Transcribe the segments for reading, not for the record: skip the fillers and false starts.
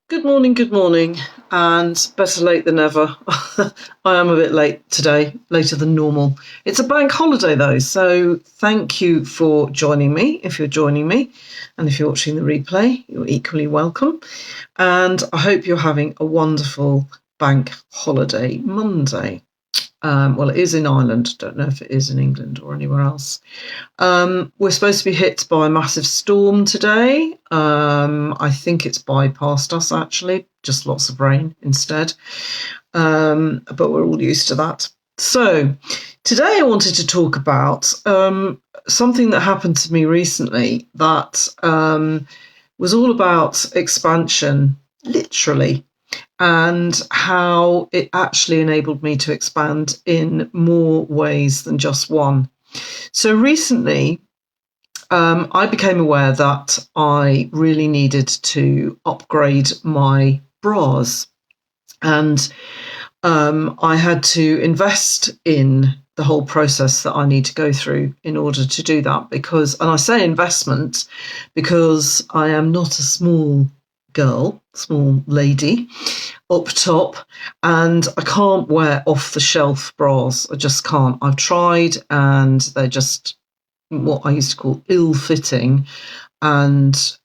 Good morning, and better late than never. I am a bit late today, later than normal. It's a bank holiday though, so thank you for joining me. If you're joining me, and if you're watching the replay, you're equally welcome. And I hope you're having a wonderful bank holiday Monday. Well, it is in Ireland. Don't know if it is in England or anywhere else. We're supposed to be hit by a massive storm today. I think it's bypassed us, actually, just lots of rain instead. But we're all used to that. So today I wanted to talk about something that happened to me recently that was all about expansion, literally, and how it actually enabled me to expand in more ways than just one. So recently, I became aware that I really needed to upgrade my bras, and I had to invest in the whole process that I need to go through in order to do that. Because, and I say investment because I am not a small girl, small lady up top, and I can't wear off the shelf bras. I just can't. I've tried, and they're just what I used to call ill-fitting, and just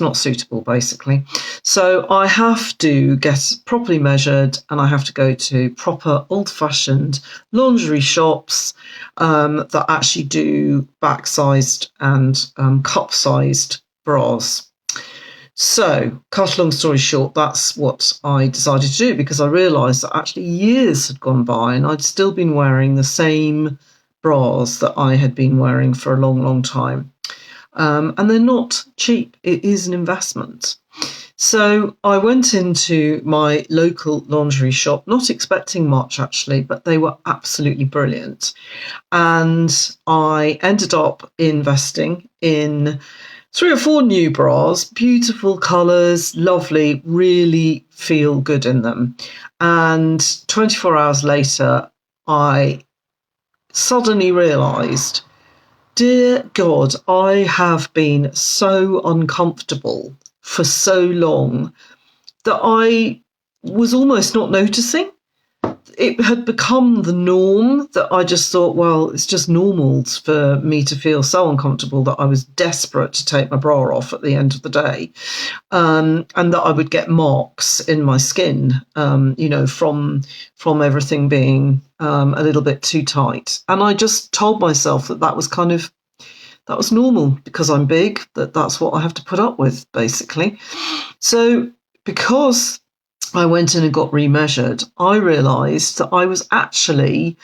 not suitable, basically. So I have to get properly measured, and I have to go to proper old-fashioned lingerie shops that actually do back-sized and cup-sized bras. So, cut a long story short, that's what I decided to do, because I realised that actually years had gone by and I'd still been wearing the same bras that I had been wearing for a long, long time. And they're not cheap. It is an investment. So I went into my local lingerie shop, not expecting much actually, but they were absolutely brilliant. And I ended up investing in 3 or 4 new bras, beautiful colours, lovely, really feel good in them. And 24 hours later, I suddenly realised, dear God, I have been so uncomfortable for so long that I was almost not noticing. It had become the norm that I just thought, well, it's just normal for me to feel so uncomfortable that I was desperate to take my bra off at the end of the day, and that I would get marks in my skin, from everything being a little bit too tight. And I just told myself that was normal because I'm big, that's what I have to put up with, basically. So because I went in and got remeasured, I realised that I was actually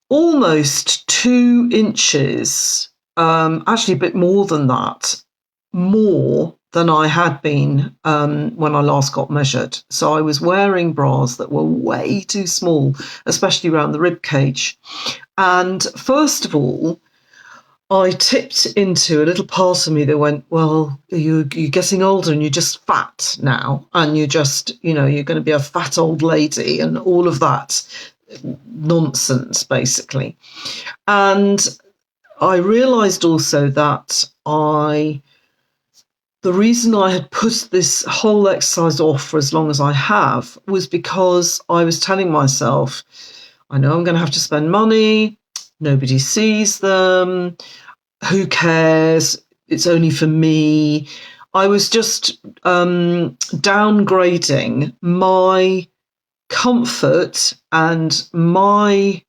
almost 2 inches, actually a bit more than that, more than I had been when I last got measured. So I was wearing bras that were way too small, especially around the ribcage. And first of all, I tipped into a little part of me that went, well, you're getting older and you're just fat now, and you're just, you're going to be a fat old lady and all of that nonsense, basically. And I realised also that the reason I had put this whole exercise off for as long as I have was because I was telling myself, I know I'm going to have to spend money, nobody sees them, who cares? It's only for me. I was just downgrading my comfort and my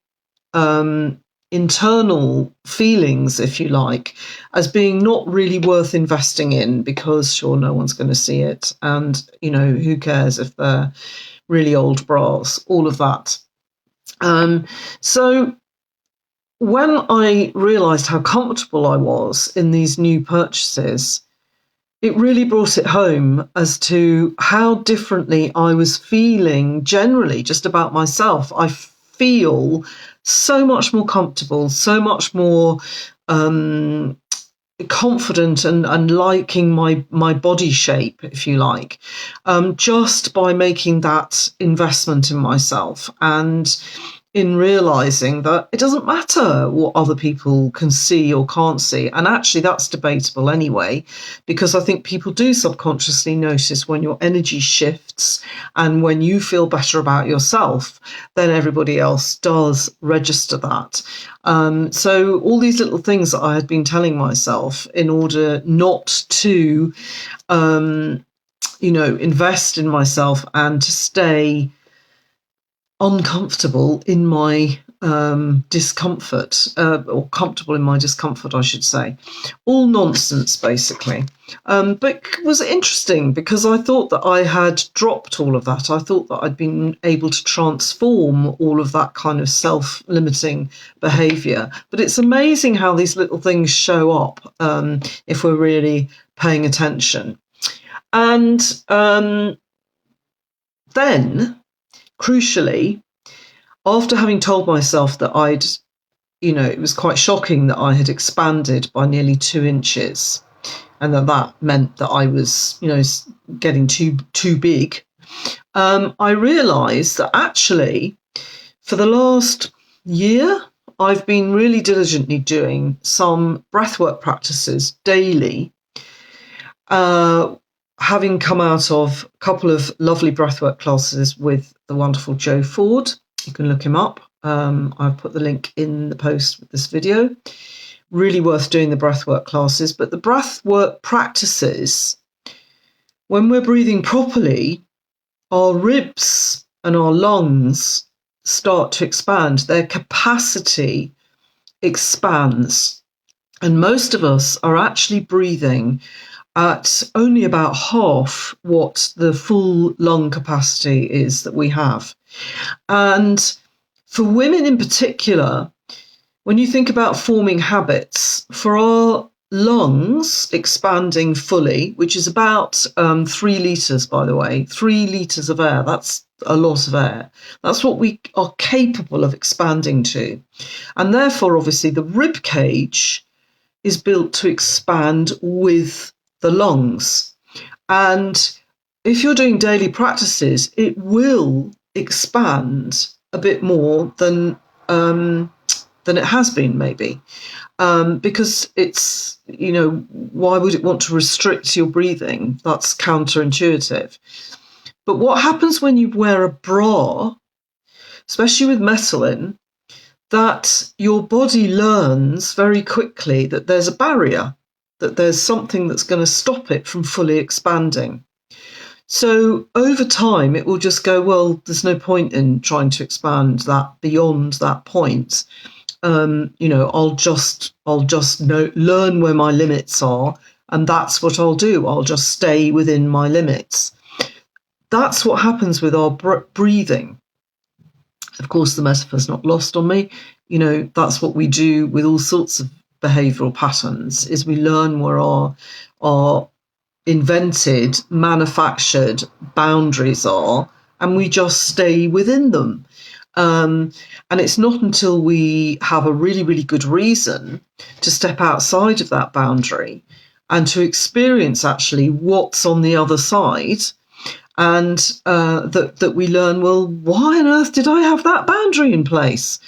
internal feelings, if you like, as being not really worth investing in, because sure, no one's going to see it. And, who cares if they're really old bras, all of that. So when I realised how comfortable I was in these new purchases, it really brought it home as to how differently I was feeling generally just about myself. I feel so much more comfortable, so much more confident and liking my body shape, if you like, just by making that investment in myself. And in realizing that it doesn't matter what other people can see or can't see. And actually, that's debatable anyway, because I think people do subconsciously notice when your energy shifts and when you feel better about yourself, then everybody else does register that. So all these little things that I had been telling myself in order not to, invest in myself and to stay uncomfortable in my discomfort, or comfortable in my discomfort, I should say. All nonsense, basically. But it was interesting because I thought that I had dropped all of that. I thought that I'd been able to transform all of that kind of self-limiting behaviour. But it's amazing how these little things show up if we're really paying attention. And then, crucially, after having told myself that it was quite shocking that I had expanded by nearly 2 inches and that meant that I was, getting too big, I realised that actually for the last year, I've been really diligently doing some breathwork practices daily, having come out of a couple of lovely breathwork classes with the wonderful Joe Forde. You can look him up. I've put the link in the post with this video. Really worth doing the breathwork classes. But the breathwork practices, when we're breathing properly, our ribs and our lungs start to expand. Their capacity expands. And most of us are actually breathing at only about half what the full lung capacity is that we have. And for women in particular, when you think about forming habits, for our lungs expanding fully, which is about 3 litres, by the way, 3 litres of air, that's a lot of air. That's what we are capable of expanding to. And therefore, obviously, the ribcage is built to expand with the lungs. And if you're doing daily practices, it will expand a bit more than it has been, maybe, because it's, why would it want to restrict your breathing? That's counterintuitive. But what happens when you wear a bra, especially with metal in, that your body learns very quickly that there's a barrier, that there's something that's going to stop it from fully expanding. So over time, it will just go, well, there's no point in trying to expand that beyond that point. I'll just learn where my limits are, and that's what I'll do. I'll just stay within my limits. That's what happens with our breathing. Of course, the metaphor's not lost on me. That's what we do with all sorts of behavioural patterns, is we learn where our invented, manufactured boundaries are, and we just stay within them. And it's not until we have a really, really good reason to step outside of that boundary and to experience actually what's on the other side, and that we learn, well, why on earth did I have that boundary in place?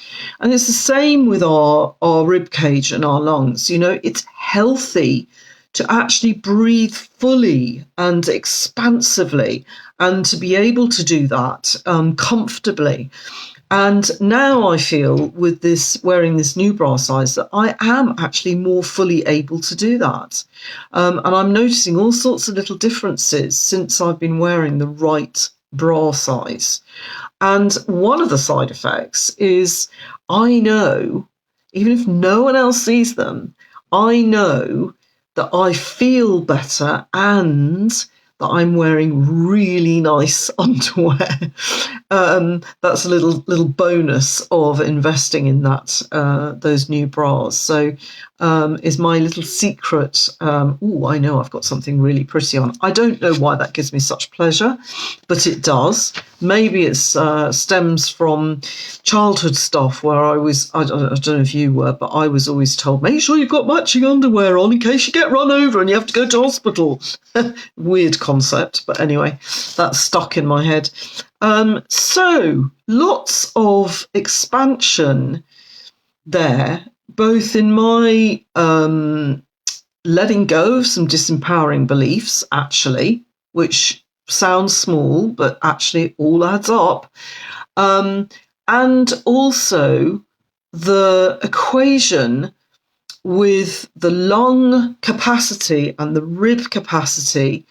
And it's the same with our rib cage and our lungs. It's healthy to actually breathe fully and expansively, and to be able to do that comfortably. And now I feel with this, wearing this new bra size, that I am actually more fully able to do that. And I'm noticing all sorts of little differences since I've been wearing the right bra size. And one of the side effects is, I know, even if no one else sees them, I know that I feel better and that I'm wearing really nice underwear. That's a little bonus of investing in that those new bras. So is my little secret. I know I've got something really pretty on. I don't know why that gives me such pleasure, but it does. Maybe it stems from childhood stuff where I don't know if you were, but I was always told, make sure you've got matching underwear on in case you get run over and you have to go to hospital. Weird concept, but anyway, that's stuck in my head. So lots of expansion there, both in my letting go of some disempowering beliefs, actually, which sounds small, but actually all adds up. And also the equation with the lung capacity and the rib capacity,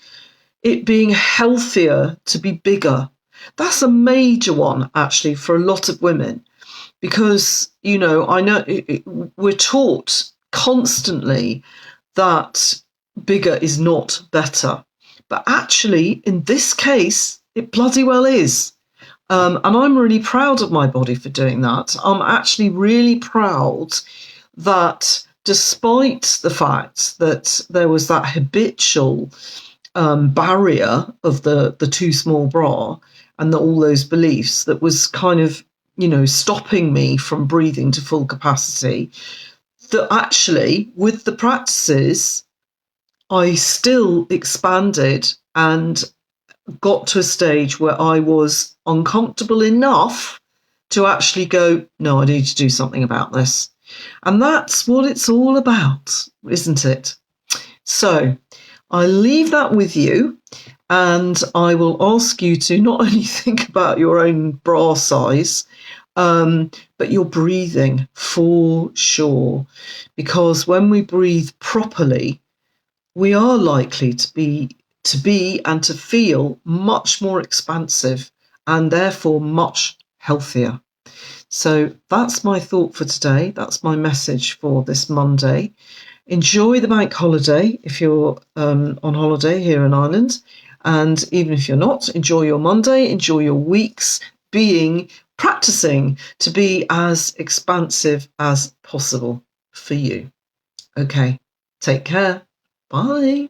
it being healthier to be bigger. That's a major one, actually, for a lot of women. Because, I know we're taught constantly that bigger is not better. But actually, in this case, it bloody well is. And I'm really proud of my body for doing that. I'm actually really proud that despite the fact that there was that habitual barrier of the too small bra and all those beliefs that was kind of stopping me from breathing to full capacity, that actually with the practices, I still expanded and got to a stage where I was uncomfortable enough to actually go, no, I need to do something about this. And that's what it's all about, isn't it? So I leave that with you. And I will ask you to not only think about your own bra size, but your breathing for sure. Because when we breathe properly, we are likely to be and to feel much more expansive and therefore much healthier. So that's my thought for today. That's my message for this Monday. Enjoy the bank holiday if you're on holiday here in Ireland. And even if you're not, enjoy your Monday, enjoy your weeks practicing to be as expansive as possible for you. Okay, take care. Bye.